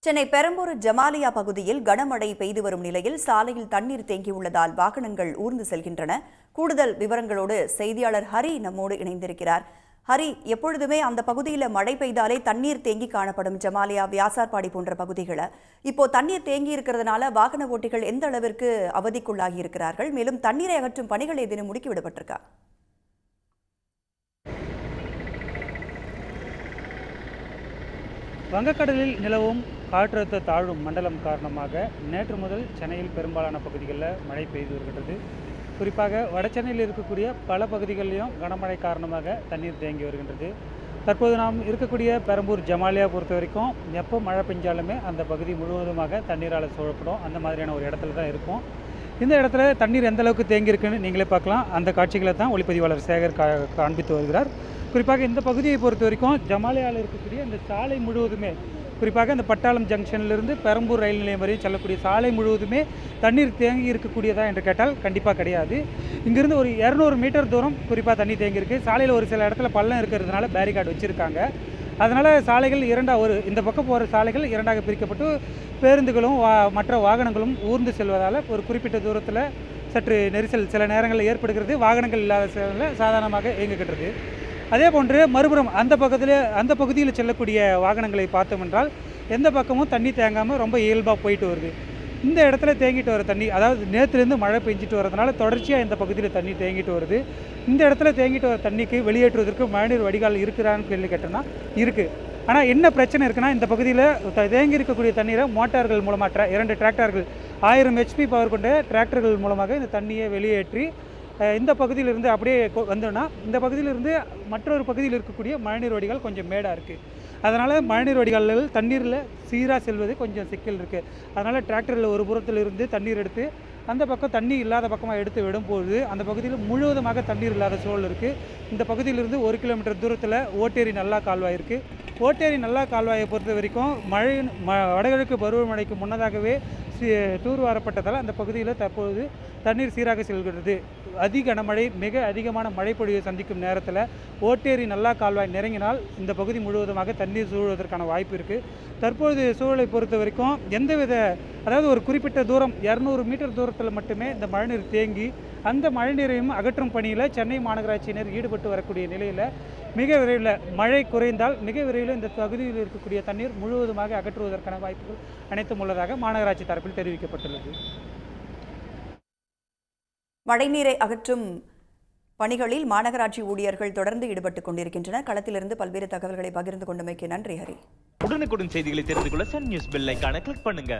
சென்னை பெரம்பூர் ஜமாலியா பகுதியில் கனமழை பெய்து வரும் நிலையில் சாலையில் தண்ணீர் தேங்கியுள்ளதால் வாகனங்கள் ஊர்ந்து செல்கின்றன. கூடுதல் விவரங்களோடு செய்தியாளர் ஹரி நம்மோடு இணைந்திருக்கிறார். ஹரி, எப்பொழுதுமே அந்த பகுதியில் மழை பெய்தாலே தண்ணீர் தேங்கி காணப்படும் ஜமாலியா, வியாசார்பாடி போன்ற பகுதிகளை இப்போ தண்ணீர் தேங்கி இருக்கிறதுனால வாகன ஓட்டிகள் எந்த அளவிற்கு அவதிக்குள்ளாகி இருக்கிறார்கள்? மேலும் தண்ணீரை அகற்றும் பணிகள் ஏதேனும் முடுக்கிவிடப்பட்டிருக்கா? வங்கக்கடலில் நிலவும் காற்றழுத்த தாழ்வு மண்டலம் காரணமாக நேற்று முதல் சென்னையில் பெரும்பாலான பகுதிகளில் மழை பெய்து வருகின்றது. குறிப்பாக வட சென்னையில் இருக்கக்கூடிய பல பகுதிகளிலும் கனமழை காரணமாக தண்ணீர் தேங்கி வருகின்றது. தற்போது நாம் இருக்கக்கூடிய பெரம்பூர் ஜமாலியா பொறுத்த வரைக்கும் எப்போ மழை பெஞ்சாலுமே அந்த பகுதி முழுவதுமாக தண்ணீரால் சூழப்படும். அந்த மாதிரியான ஒரு இடத்துல தான் இருக்கும். இந்த இடத்துல தண்ணீர் எந்த அளவுக்கு தேங்கியிருக்குன்னு நீங்களே பார்க்கலாம். அந்த காட்சிகளை தான் ஒளிப்பதிவாளர் சேகர் காண்பித்து வருகிறார். குறிப்பாக இந்த பகுதியை பொறுத்த வரைக்கும் ஜமாலியாவில் இருக்கக்கூடிய இந்த சாலை முழுவதுமே, குறிப்பாக இந்த பட்டாளம் ஜங்ஷன்லேருந்து பெரம்பூர் ரயில் நிலையம் வரை செல்லக்கூடிய சாலை முழுவதுமே தண்ணீர் தேங்கி இருக்கக்கூடியதா என்று கேட்டால் கண்டிப்பாக கிடையாது. இங்கிருந்து ஒரு 200 மீட்டர் தூரம் குறிப்பாக தண்ணி தேங்கியிருக்கு. சாலையில் ஒரு சில இடத்துல பள்ளம் இருக்கிறதுனால பேரிகார்டு வச்சுருக்காங்க. அதனால் சாலைகள் இந்த பக்கம் போகிற சாலைகள் இரண்டாக பிரிக்கப்பட்டு பேருந்துகளும் மற்ற வாகனங்களும் ஊர்ந்து செல்வதால் ஒரு குறிப்பிட்ட தூரத்தில் சற்று நெரிசல் சில நேரங்களில் ஏற்படுகிறது. வாகனங்கள் இல்லாத சூழலில் சாதாரணமாக இயங்குகின்றது. அதே போன்று மறுபுறம் அந்த பகுதியில் செல்லக்கூடிய வாகனங்களை பார்த்தோம் என்றால் எந்த பக்கமும் தண்ணி தேங்காமல் ரொம்ப இயல்பாக போயிட்டு வருது. இந்த இடத்துல தேங்கிட்டு வர தண்ணி, அதாவது நேற்றுலேருந்து மழை பெஞ்சிட்டு வரதுனால தொடர்ச்சியாக இந்த பகுதியில் தண்ணி தேங்கிட்டு வருது. இந்த இடத்துல தேங்கிட்டு வர தண்ணிக்கு வெளியேற்றுவதற்கு மழைநீர் வடிகால் இருக்கிறான்னு கேள்வி கேட்டோன்னா இருக்குது. ஆனால் என்ன பிரச்சனை இருக்குன்னா, இந்த பகுதியில் தேங்கி இருக்கக்கூடிய தண்ணீரை மோட்டார்கள் மூலமாக 2 டிராக்டர்கள் 1000 HP பவர் கொண்ட டிராக்டர்கள் மூலமாக இந்த தண்ணியை வெளியேற்றி இந்த பகுதியிலிருந்து அப்படியே வந்தோன்னா இந்த பகுதியிலிருந்து மற்றொரு பகுதியில் இருக்கக்கூடிய மழைநீர் வடிகால் கொஞ்சம் மேடாக இருக்குது. அதனால் மழைநீர் வடிகால்கள் தண்ணீரில் சீராக செல்வது கொஞ்சம் சிக்கல் இருக்குது. அதனால் டிராக்டரில் ஒரு புறத்தில் இருந்து தண்ணீர் எடுத்து அந்த பக்கம் தண்ணி இல்லாத பக்கமாக எடுத்து விடும்போது அந்த பகுதியில் முழுவதுமாக தண்ணீர் இல்லாத சூழல் இருக்குது. இந்த பகுதியிலிருந்து 1 கிலோமீட்டர் தூரத்தில் ஓட்டேரி நல்லா கால்வாய் இருக்குது. ஓட்டேரி நல்லா கால்வாயை பொறுத்த வரைக்கும் வடகிழக்கு பருவமழைக்கு முன்னதாகவே தூர்வாரப்பட்டதால் அந்த பகுதியில் தற்போது தண்ணீர் சீராக செல்கிறது. கனமழை, மிக அதிகமான மழைப்பொழிவை சந்திக்கும் நேரத்தில் ஓட்டேரி நல்லா கால்வாய் நெருங்கினால் இந்த பகுதி முழுவதுமாக தண்ணீர் சூழுவதற்கான வாய்ப்பு இருக்குது. தற்போது சூழலை பொறுத்த வரைக்கும் அதாவது ஒரு குறிப்பிட்ட தூரம் 200 மீட்டர் தூரத்தில் மட்டுமே இந்த மழைநீர் தேங்கி அந்த மழைநீரையும் அகற்றும் பணியில் சென்னை மாநகராட்சியினர் ஈடுபட்டு வரக்கூடிய நிலையில் மிக விரைவில் மழை குறைந்தால் மிக விரைவில் இந்த பகுதியில் இருக்கக்கூடிய தண்ணீர் முழுவதுமாக அகற்றுவதற்கான வாய்ப்புகள் அனைத்தும் உள்ளதாக மாநகராட்சி தரப்பில் தெரிவிக்கப்பட்டுள்ளது. மழைநீரை அகற்றும் பணிகளில் மாநகராட்சி ஊழியர்கள் தொடர்ந்து ஈடுபட்டுக் கொண்டிருக்கின்றனர். களத்திலிருந்து பல்வேறு தகவல்களை பகிர்ந்து கொண்டமைக்கு நன்றி ஹரி. உடனுக்குடன் செய்திகளை தெரிந்து கொள்ள சன் நியூஸ் பெல் ஐகானை கிளிக் பண்ணுங்க.